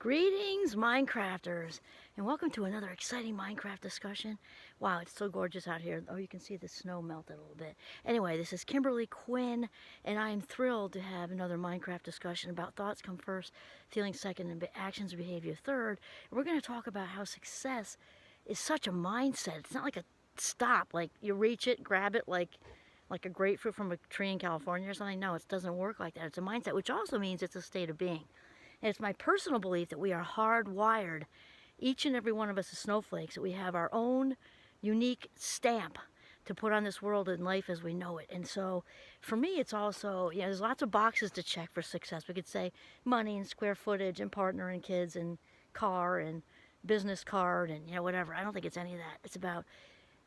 Greetings, Minecrafters, and welcome to another exciting Minecraft discussion. Wow, it's so gorgeous out here. Oh, you can see the snow melted a little bit. Anyway, this is Kimberly Quinn, and I am thrilled to have another Minecraft discussion about thoughts come first, feelings second, and actions and behavior third. And we're going to talk about how success is such a mindset. It's not like a stop, like you reach it, grab it like a grapefruit from a tree in California or something. No, it doesn't work like that. It's a mindset, which also means it's a state of being. And it's my personal belief that we are hardwired, each and every one of us as snowflakes, that we have our own unique stamp to put on this world and life as we know it. And so for me, it's also, there's lots of boxes to check for success. We could say money and square footage and partner and kids and car and business card and, whatever. I don't think it's any of that.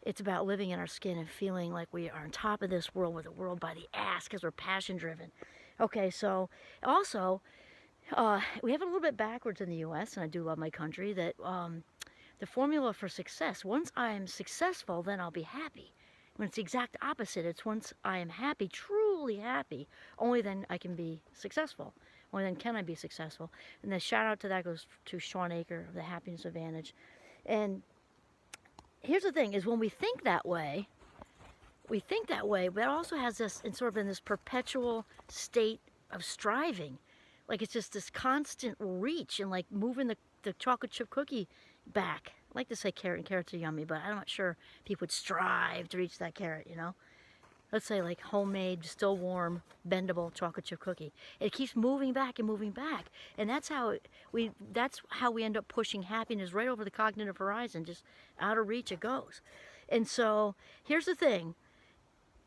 It's about living in our skin and feeling like we are on top of this world with the world by the ass because we're passion driven. Okay, so also, we have it a little bit backwards in the U.S., and I do love my country, that the formula for success, once I am successful, then I'll be happy. When it's the exact opposite, it's once I am happy, truly happy, only then I can be successful. Only then can I be successful. And the shout out to that goes to Sean Aker of the Happiness Advantage. And here's the thing, is when we think that way, but also has us in this perpetual state of striving. Like it's just this constant reach and like moving the chocolate chip cookie back. I like to say carrot, and carrots are yummy, but I'm not sure people would strive to reach that carrot, Let's say like homemade, still warm, bendable chocolate chip cookie. It keeps moving back and moving back. And that's how we end up pushing happiness right over the cognitive horizon, just out of reach it goes. And so here's the thing.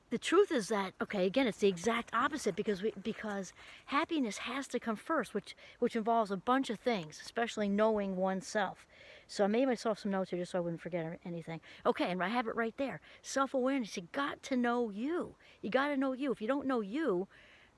The truth is that, okay, again, it's the exact opposite because happiness has to come first, which involves a bunch of things, especially knowing oneself. So I made myself some notes here just so I wouldn't forget anything. Okay, and I have it right there. Self-awareness. You got to know you. You got to know you. If you don't know you,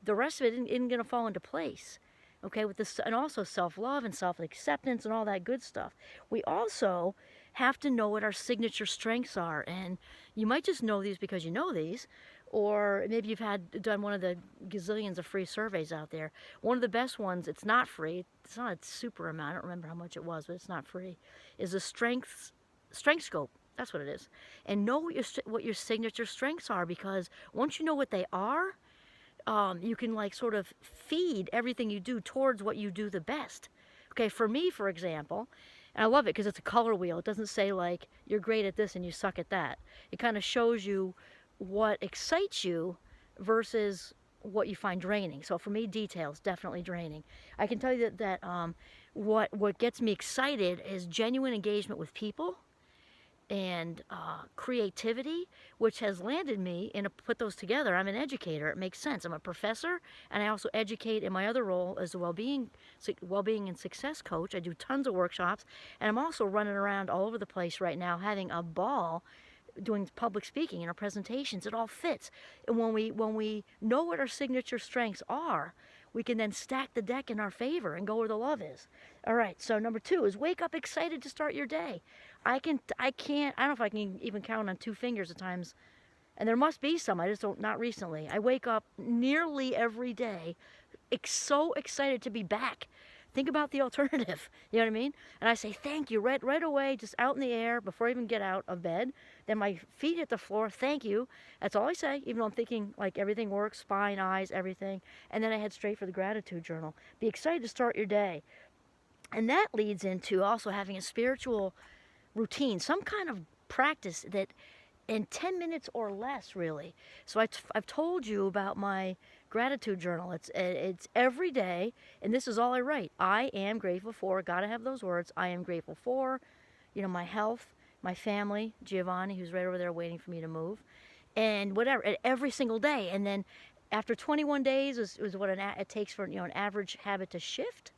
the rest of it isn't going to fall into place. Okay, with this, and also self-love and self-acceptance and all that good stuff. We also have to know what our signature strengths are, and you might just know these because you know these, or maybe you've done one of the gazillions of free surveys out there. One of the best ones, it's not free, it's not a super amount, I don't remember how much it was, but it's not free, is the strength scope. That's what it is. And know what your signature strengths are, because once you know what they are, you can like sort of feed everything you do towards what you do the best. Okay, for me, for example, and I love it because it's a color wheel. It doesn't say like you're great at this and you suck at that. It kind of shows you what excites you versus what you find draining. So for me, details, definitely draining. I can tell you that what gets me excited is genuine engagement with people and creativity, which has landed me put those together. I'm an educator. It makes sense. I'm a professor, and I also educate in my other role as a well-being and success coach. I do tons of workshops, and I'm also running around all over the place right now, having a ball, doing public speaking and our presentations. It all fits. And when we know what our signature strengths are, we can then stack the deck in our favor and go where the love is. All right, so number 2 is wake up excited to start your day. I don't know if I can even count on 2 fingers at times, and there must be some, I just don't, not recently. I wake up nearly every day so excited to be back. Think about the alternative, you know what I mean? And I say thank you right away, just out in the air before I even get out of bed. Then my feet hit the floor, thank you. That's all I say, even though I'm thinking like everything works, spine, eyes, everything. And then I head straight for the gratitude journal. Be excited to start your day. And that leads into also having a spiritual routine, some kind of practice that in 10 minutes or less, really. So I've told you about my gratitude journal. It's every day, and this is all I write. I am grateful for, gotta have those words, I am grateful for, my health, my family, Giovanni, who's right over there waiting for me to move, and whatever, every single day. And then after 21 days is what it takes for an average habit to shift.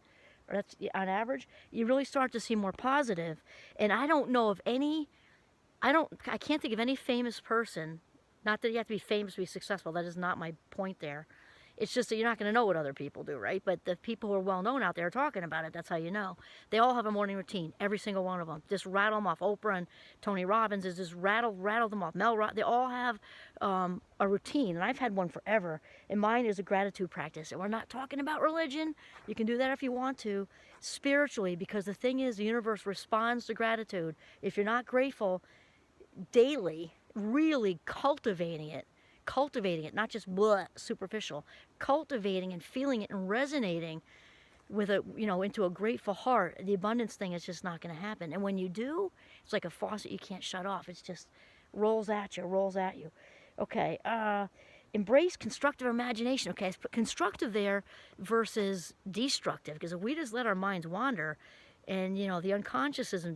Or that's on average, you really start to see more positive. And I don't know of any, I can't think of any famous person, not that you have to be famous to be successful, that is not my point there, It's just that you're not going to know what other people do, right? But the people who are well known out there are talking about it. That's how you know. They all have a morning routine, every single one of them. Just rattle them off. Oprah and Tony Robbins is just rattle them off. They all have a routine, and I've had one forever. And mine is a gratitude practice. And we're not talking about religion. You can do that if you want to, spiritually, because the thing is, the universe responds to gratitude. If you're not grateful daily, really cultivating it, not just blah, superficial, cultivating and feeling it and resonating with a, into a grateful heart, the abundance thing is just not going to happen. And when you do, it's like a faucet you can't shut off. It's just rolls at you. Okay, embrace constructive imagination. Okay, put constructive there versus destructive, because if we just let our minds wander, and the unconscious is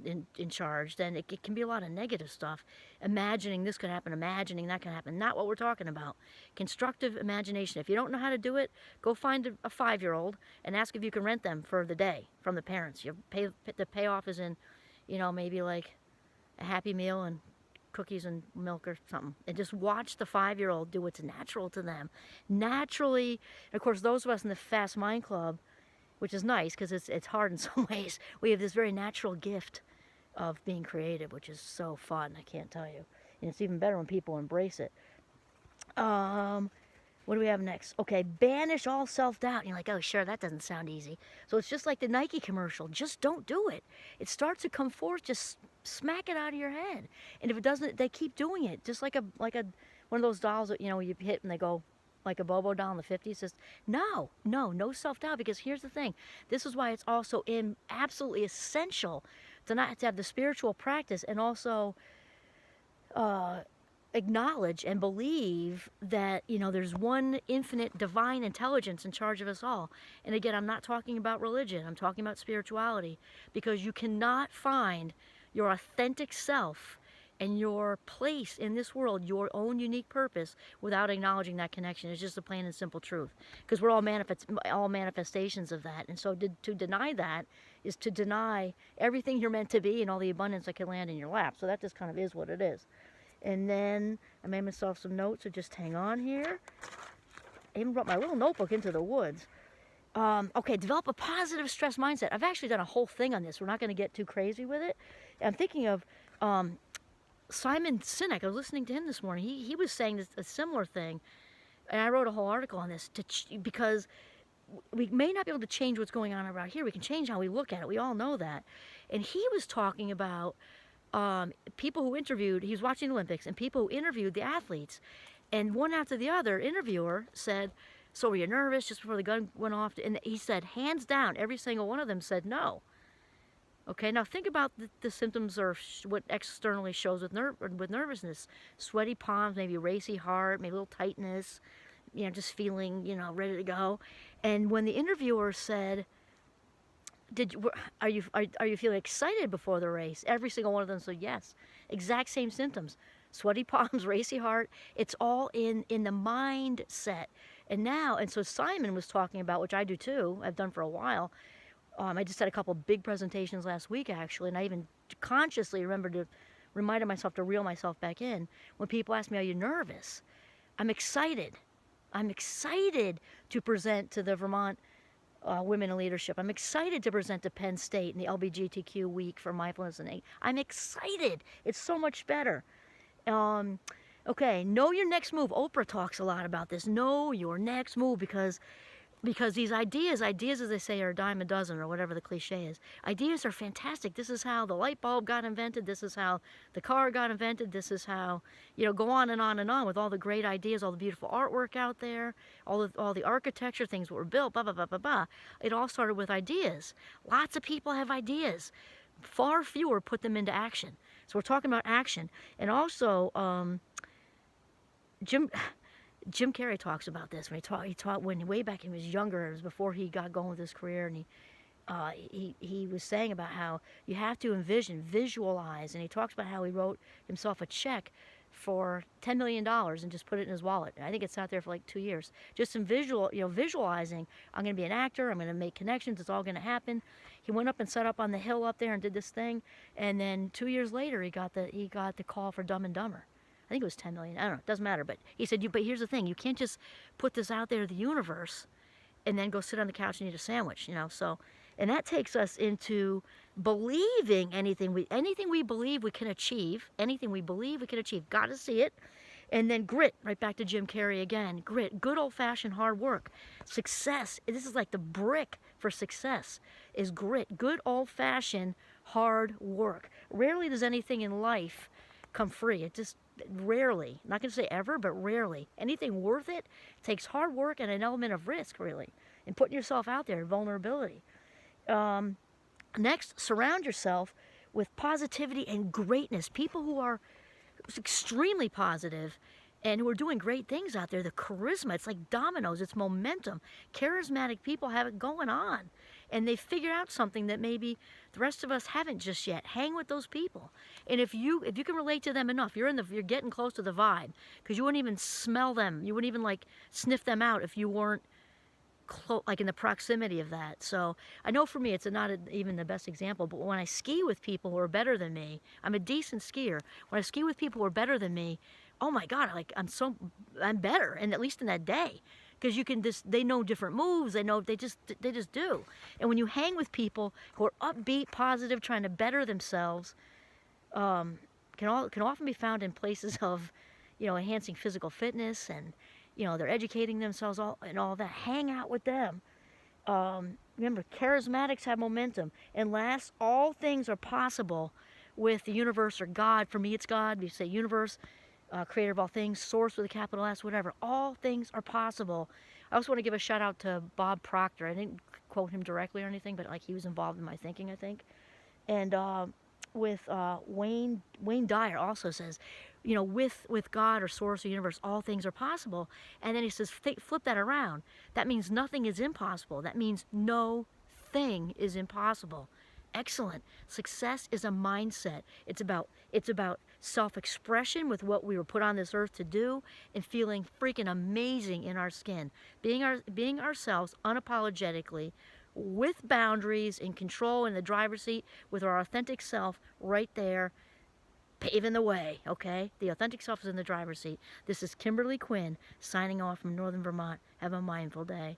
in charge, then it can be a lot of negative stuff. Imagining this could happen, imagining that can happen. Not what we're talking about. Constructive imagination. If you don't know how to do it, go find a 5-year-old and ask if you can rent them for the day from the parents. The payoff is in, maybe like a Happy Meal and cookies and milk or something. And just watch the 5-year-old do what's natural to them. Naturally, of course, those of us in the Fast Mind Club, which is nice because it's hard in some ways, we have this very natural gift of being creative, which is so fun, I can't tell you. And it's even better when people embrace it. What do we have next? Okay, banish all self-doubt. And you're like, oh, sure, that doesn't sound easy. So it's just like the Nike commercial. Just don't do it. It starts to come forth. Just smack it out of your head. And if it doesn't, they keep doing it. Just like one of those dolls that, you hit and they go, like a Bobo doll in the 50s, says, no self-doubt, because here's the thing. This is why it's also absolutely essential to have the spiritual practice and also acknowledge and believe that, there's one infinite divine intelligence in charge of us all. And again, I'm not talking about religion. I'm talking about spirituality, because you cannot find your authentic self and your place in this world, your own unique purpose, without acknowledging that connection. It's just a plain and simple truth, because we're all manifestations of that. And so to deny that is to deny everything you're meant to be and all the abundance that can land in your lap. So that just kind of is what it is. And then I made myself some notes, so just hang on here. I even brought my little notebook into the woods. Okay, develop a positive stress mindset. I've actually done a whole thing on this. We're not going to get too crazy with it. I'm thinking of Simon Sinek. I was listening to him this morning. He was saying a similar thing, and I wrote a whole article on this because we may not be able to change what's going on around here. We can change how we look at it. We all know that. And he was talking about people who interviewed. He was watching the Olympics, and people who interviewed the athletes, and one after the other, interviewer said, "So were you nervous just before the gun went off?" And he said, hands down, every single one of them said no. Okay, now think about the symptoms or what externally shows with nervousness. Sweaty palms, maybe racy heart, maybe a little tightness, just feeling, ready to go. And when the interviewer said, are you feeling excited before the race? Every single one of them said yes. Exact same symptoms. Sweaty palms, racy heart. It's all in the mindset. And so Simon was talking about, which I do too, I've done for a while. I just had a couple big presentations last week, actually, and I even consciously reminded myself to reel myself back in. When people ask me, are you nervous? I'm excited. I'm excited to present to the Vermont Women in Leadership. I'm excited to present to Penn State in the LGBTQ week for mindfulness and I'm excited. It's so much better. Okay, know your next move. Oprah talks a lot about this. Know your next move, because these ideas, as they say, are a dime a dozen, or whatever the cliche is. Ideas are fantastic. This is how the light bulb got invented. This is how the car got invented. This is how, go on and on and on with all the great ideas, all the beautiful artwork out there, all the architecture, things that were built, blah, blah, blah, blah, blah. It all started with ideas. Lots of people have ideas. Far fewer put them into action. So we're talking about action. And also, Jim Carrey talks about this when he taught when way back when he was younger. It was before he got going with his career, and he was saying about how you have to visualize, and he talks about how he wrote himself a check for $10 million and just put it in his wallet. I think it's out there for like 2 years. Just some visualizing. I'm going to be an actor. I'm going to make connections. It's all going to happen. He went up and set up on the hill up there and did this thing, and then 2 years later he got the call for Dumb and Dumber. I think it was 10 million. I don't know. It doesn't matter. But he said, but here's the thing. You can't just put this out there to the universe and then go sit on the couch and eat a sandwich, you know. So, and that takes us into believing anything we believe we can achieve. Anything we believe we can achieve. Got to see it. And then grit, right back to Jim Carrey again. Grit, good old-fashioned hard work. Success, this is like the brick for success, is grit. Good old-fashioned hard work. Rarely does anything in life come free. It just rarely, not going to say ever, but rarely. Anything worth it takes hard work and an element of risk, really, and putting yourself out there, vulnerability. Next, surround yourself with positivity and greatness. People who are extremely positive and who are doing great things out there. The charisma, it's like dominoes, it's momentum. Charismatic people have it going on, and they figured out something that maybe the rest of us haven't just yet. Hang with those people, and if you can relate to them enough, you're getting close to the vibe, because you wouldn't even smell them, you wouldn't even like sniff them out if you weren't like in the proximity of that. So I know for me it's not even the best example, but when I ski with people who are better than me, I'm a decent skier. When I ski with people who are better than me, oh my God, like I'm better, and at least in that day, because you can just, they know different moves, they just do. And when you hang with people who are upbeat, positive, trying to better themselves, can often be found in places of, you know, enhancing physical fitness, and you know, they're educating themselves and all that. Hang out with them. Remember, charismatics have momentum. And last, all things are possible with the universe or God. For me, it's God. We say universe, creator of all things, source with a capital S, whatever. All things are possible. I also want to give a shout out to Bob Proctor. I didn't quote him directly or anything, but like he was involved in my thinking, I think. And with Wayne Dyer also says, you know, with God or source or universe, all things are possible. And then he says, flip that around. That means nothing is impossible. That means no thing is impossible. Excellent. Success is a mindset. It's about self-expression with what we were put on this earth to do, and feeling freaking amazing in our skin. Being ourselves unapologetically, with boundaries, in control, in the driver's seat, with our authentic self right there, paving the way, okay? The authentic self is in the driver's seat. This is Kimberly Quinn signing off from Northern Vermont. Have a mindful day.